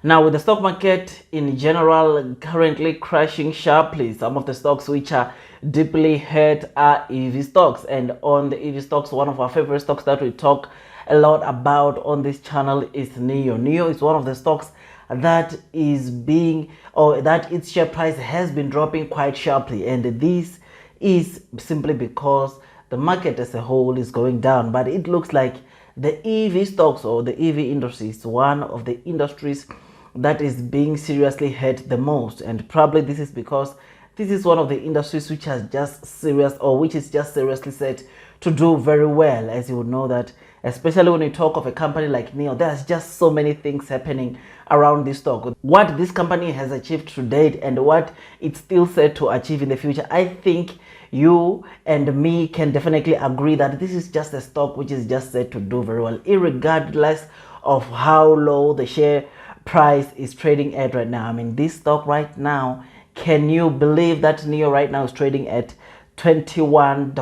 Now, with the stock market in general currently crashing sharply, some of the stocks which are deeply hurt are EV stocks. And on the EV stocks, one of our favorite stocks that we talk a lot about on this channel is Nio. Nio is one of the stocks that is being, or that its share price has been dropping quite sharply. And this is simply because the market as a whole is going down. But it looks like the EV stocks or the EV industry is one of the industries that is being seriously hurt the most. And probably this is because this is one of the industries which has just serious, or which is just seriously set to do very well. As you would know that, especially when you talk of a company like Nio, there's just so many things happening around this stock. What this company has achieved to date and what it's still set to achieve in the future, I think you and me can definitely agree that this is just a stock which is just set to do very well, irregardless of how low the share price is trading at right now. I mean, this stock right now, can you believe that Nio right now is trading at $21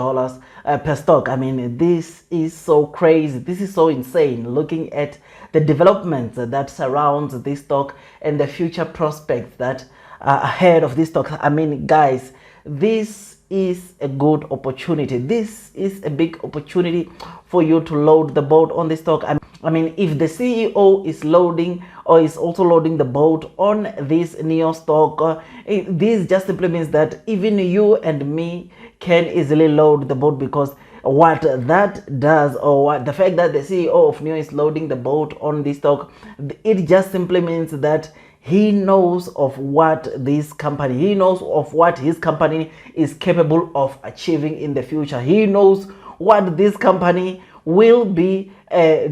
per stock? I mean, this is so crazy. This is so insane looking at the developments that surrounds this stock and the future prospects that are ahead of this stock. I mean, guys, this is a good opportunity. This is a big opportunity for you to load the boat on this stock. I mean, if the CEO is loading or is also loading the boat on this Nio stock, this just simply means that even you and me can easily load the boat, because what that does, or what the fact that the CEO of Nio is loading the boat on this stock, it just simply means that he knows of what this company, he knows of what his company is capable of achieving in the future. He knows what this company will be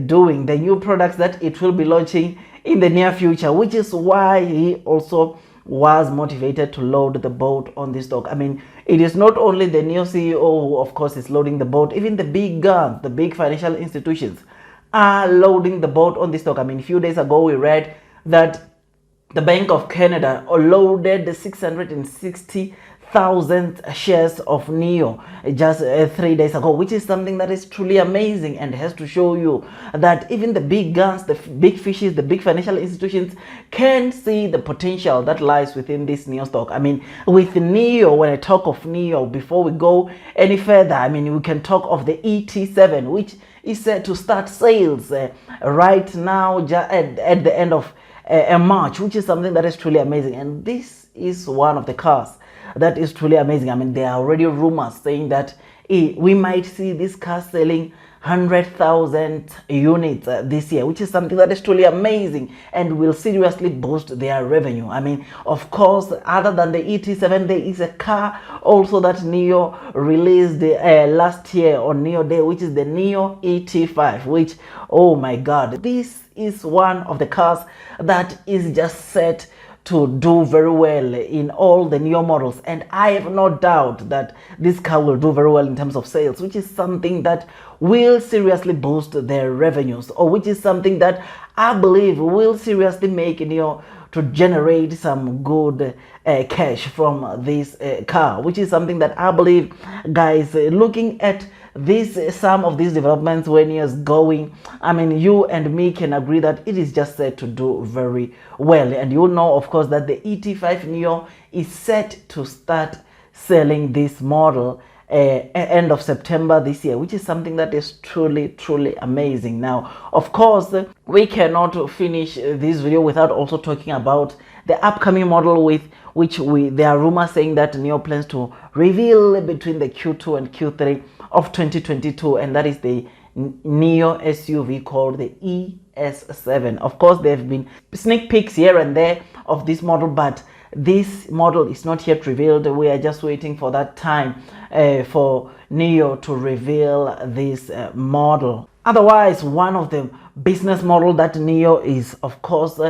doing, the new products that it will be launching in the near future, which is why he also was motivated to load the boat on this stock. I mean, it is not only the Nio CEO who, of course, is loading the boat. Even the big guns, the big financial institutions are loading the boat on this stock. I mean, a few days ago, we read that the Bank of Canada loaded the 660,000 shares of Nio just 3 days ago, which is something that is truly amazing and has to show you that even the big guns, the big fishes, the big financial institutions can see the potential that lies within this Nio stock. I mean, with Nio, when I talk of Nio, before we go any further, I mean, we can talk of the ET7, which is set to start sales right now at the end of March, which is something that is truly amazing. And this is one of the cars that is truly amazing. I mean, there are already rumors saying that we might see this car selling 100,000 units this year, which is something that is truly amazing and will seriously boost their revenue. I mean, of course, other than the ET7, there is a car also that Nio released last year on Nio Day, which is the Nio ET5, which, oh my God, this is one of the cars that is just set to do very well in all the Nio models. And I have no doubt that this car will do very well in terms of sales, which is something that will seriously boost their revenues, or which is something that I believe will seriously make Nio to generate some good cash from this car, which is something that I believe, guys, looking at some of these developments when he is going, I mean, you and me can agree that it is just set to do very well. And you know, of course, that the ET5 Nio is set to start selling this model end of September this year, which is something that is truly amazing. Now, of course, we cannot finish this video without also talking about the upcoming model with which there are rumors saying that Nio plans to reveal between the Q2 and Q3 of 2022, and that is the Nio SUV called the ES7. Of course, there have been sneak peeks here and there of this model, but this model is not yet revealed. We are just waiting for that time for Nio to reveal this model. Otherwise, one of the business model that Nio is, of course,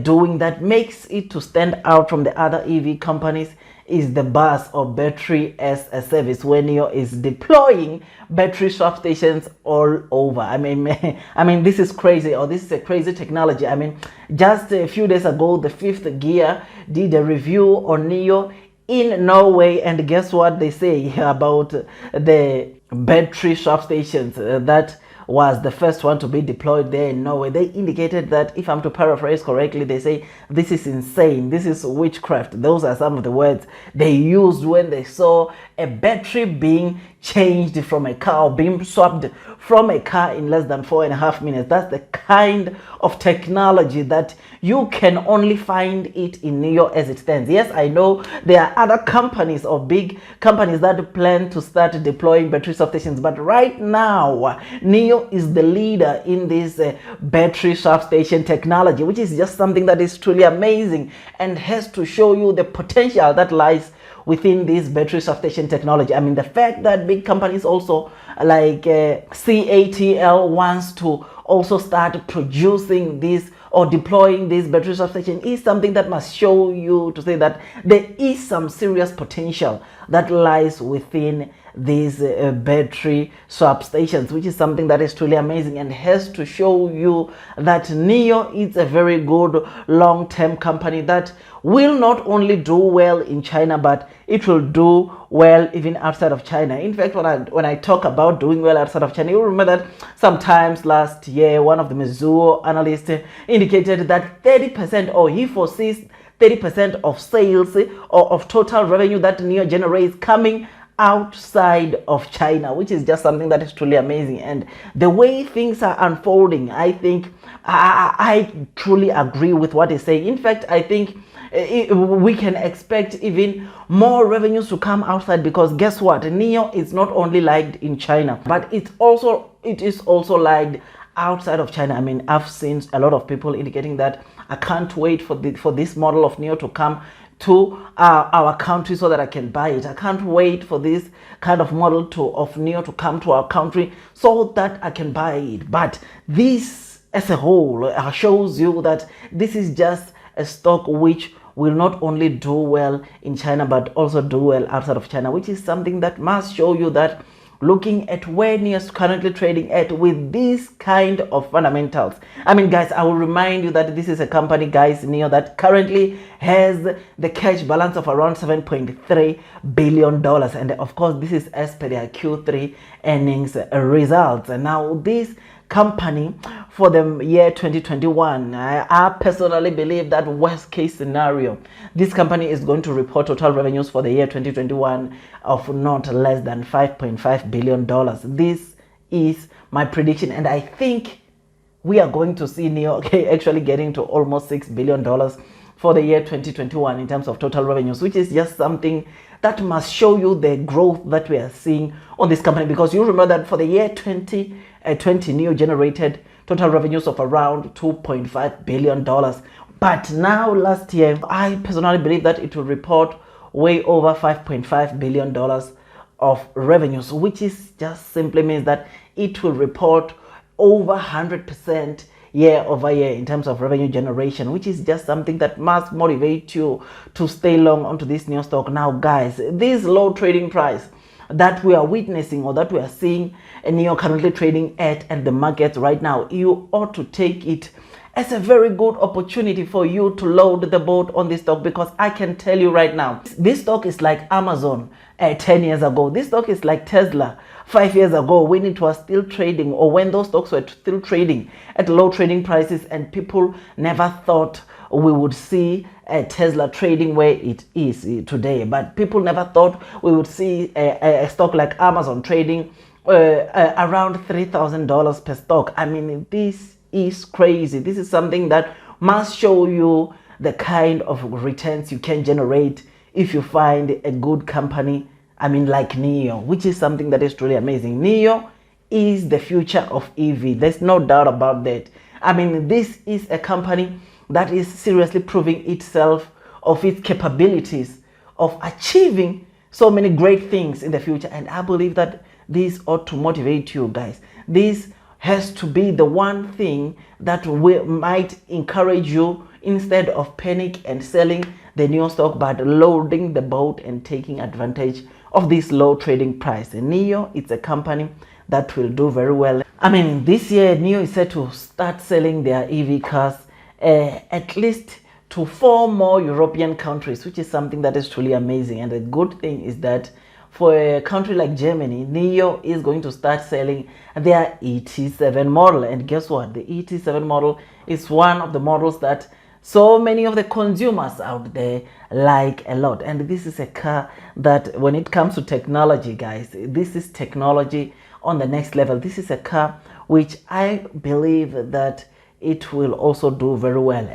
doing that makes it to stand out from the other EV companies is the bus or battery as a service, where Nio is deploying battery swap stations all over. I mean, this is crazy, or this is a crazy technology. I mean, just a few days ago, the Fifth Gear did a review on Nio in Norway, and guess what they say about the battery swap stations that was the first one to be deployed there in Norway. They indicated that, if I'm to paraphrase correctly, they say this is insane, this is witchcraft. Those are some of the words they used when they saw a battery being changed from a car, or being swapped from a car in less than 4.5 minutes. That's the kind of technology that you can only find it in Nio as it stands. Yes, I know there are other companies or big companies that plan to start deploying battery swap stations, but right now Nio is the leader in this battery swap station technology, which is just something that is truly amazing and has to show you the potential that lies within this battery swap station technology. I mean, the fact that big companies also like CATL wants to also start producing this or deploying this battery swap station is something that must show you to say that there is some serious potential that lies within these battery swap stations, which is something that is truly amazing and has to show you that Nio is a very good long-term company that will not only do well in China, but it will do well even outside of China. In fact, when I talk about doing well outside of China, you remember that sometimes last year one of the Mizuho analysts indicated that 30%, or he foresees 30% of sales or of total revenue that Nio generates coming outside of China, which is just something that is truly amazing. And the way things are unfolding, I think I truly agree with what he's saying. In fact, I think we can expect even more revenues to come outside, because guess what, Nio is not only liked in China, but it is also liked outside of China. I mean, I've seen a lot of people indicating that I can't wait for this model of Nio to come to our country so that I can buy it. I can't wait for this kind of model of Nio to come to our country so that I can buy it. But this as a whole shows you that this is just a stock which will not only do well in China but also do well outside of China, which is something that must show you that looking at where Nio is currently trading at with these kind of fundamentals. I mean, guys, I will remind you that this is a company, guys, Nio, that currently has the cash balance of around $7.3 billion. And of course, this is as per their Q3 earnings results. And now this company for the year 2021, I personally believe that worst case scenario, this company is going to report total revenues for the year 2021 of not less than $5.5 billion. This is my prediction, and I think we are going to see Nio actually getting to almost $6 billion for the year 2021 in terms of total revenues, which is just something that must show you the growth that we are seeing on this company. Because you remember that for the year 2020, Nio generated total revenues of around $2.5 billion. But now last year, I personally believe that it will report way over $5.5 billion of revenues, which is just simply means that it will report over 100% year over year in terms of revenue generation, which is just something that must motivate you to stay long onto this Nio stock. Now, guys, this low trading price that we are witnessing, or that we are seeing Nio currently trading at the market right now, you ought to take it as a very good opportunity for you to load the boat on this stock, because I can tell you right now, this stock is like Amazon 10 years ago. This stock is like Tesla 5 years ago, when it was still trading, or when those stocks were still trading at low trading prices, and people never thought we would see Tesla trading where it is today. But people never thought we would see a stock like Amazon trading around $3,000 per stock. I mean, this is crazy. This is something that must show you the kind of returns you can generate if you find a good company, I mean, like Nio, which is something that is truly amazing. Nio is the future of EV. There's no doubt about that. I mean, this is a company that is seriously proving itself of its capabilities of achieving so many great things in the future. And I believe that this ought to motivate you, guys. This has to be the one thing that might encourage you, instead of panic and selling the Nio stock, but loading the boat and taking advantage of this low trading price. And Nio, it's a company that will do very well. I mean, this year Nio is set to start selling their EV cars at least to 4 more European countries, which is something that is truly amazing. And the good thing is that for a country like Germany, Nio is going to start selling their ET7 model. And guess what? The ET7 model is one of the models that so many of the consumers out there like a lot. And this is a car that, when it comes to technology, guys, this is technology on the next level. This is a car which I believe that it will also do very well.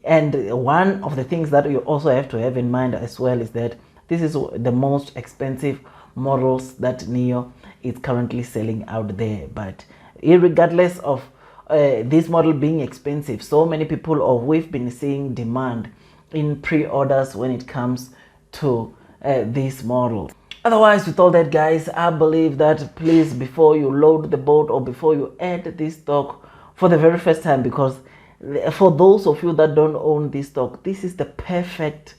And one of the things that you also have to have in mind as well is that this is the most expensive models that Nio is currently selling out there. But regardless of this model being expensive, so many people, or we've been seeing demand in pre-orders when it comes to this model. Otherwise, with all that, guys, I believe that please, before you load the boat or before you add this stock for the very first time, because for those of you that don't own this stock, this is the perfect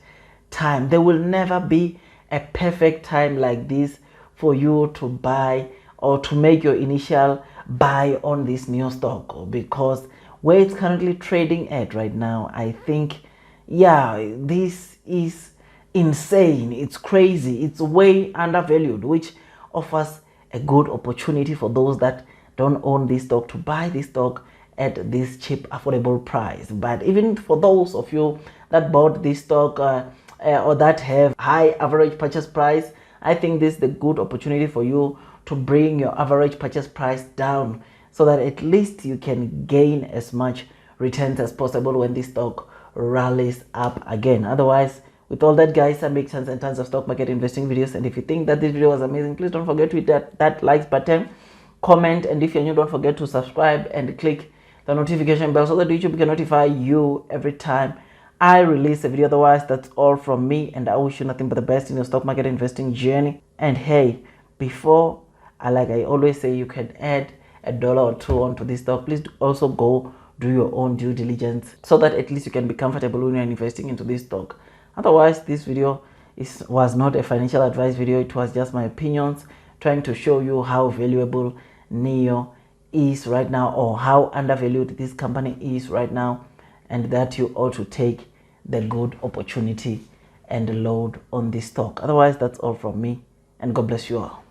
time. There will never be a perfect time like this for you to buy or to make your initial buy on this Nio stock, because where it's currently trading at right now, I think, yeah, this is insane. It's crazy. It's way undervalued, which offers a good opportunity for those that don't own this stock to buy this stock at this cheap, affordable price. But even for those of you that bought this stock or that have high average purchase price, I think this is a good opportunity for you to bring your average purchase price down, so that at least you can gain as much returns as possible when this stock rallies up again. Otherwise, with all that, guys, I make tons and tons of stock market investing videos, and if you think that this video was amazing, please don't forget to hit that like button, comment, and if you're new, don't forget to subscribe and click the notification bell so that YouTube can notify you every time I release a video. Otherwise, that's all from me, and I wish you nothing but the best in your stock market investing journey. And hey, before like I always say, you can add $1 or $2 onto this stock, please also go do your own due diligence so that at least you can be comfortable when you're investing into this stock. Otherwise, this video was not a financial advice video. It was just my opinions, trying to show you how valuable Nio is right now, or how undervalued this company is right now, and that you ought to take the good opportunity and load on this stock. Otherwise, that's all from me, and God bless you all.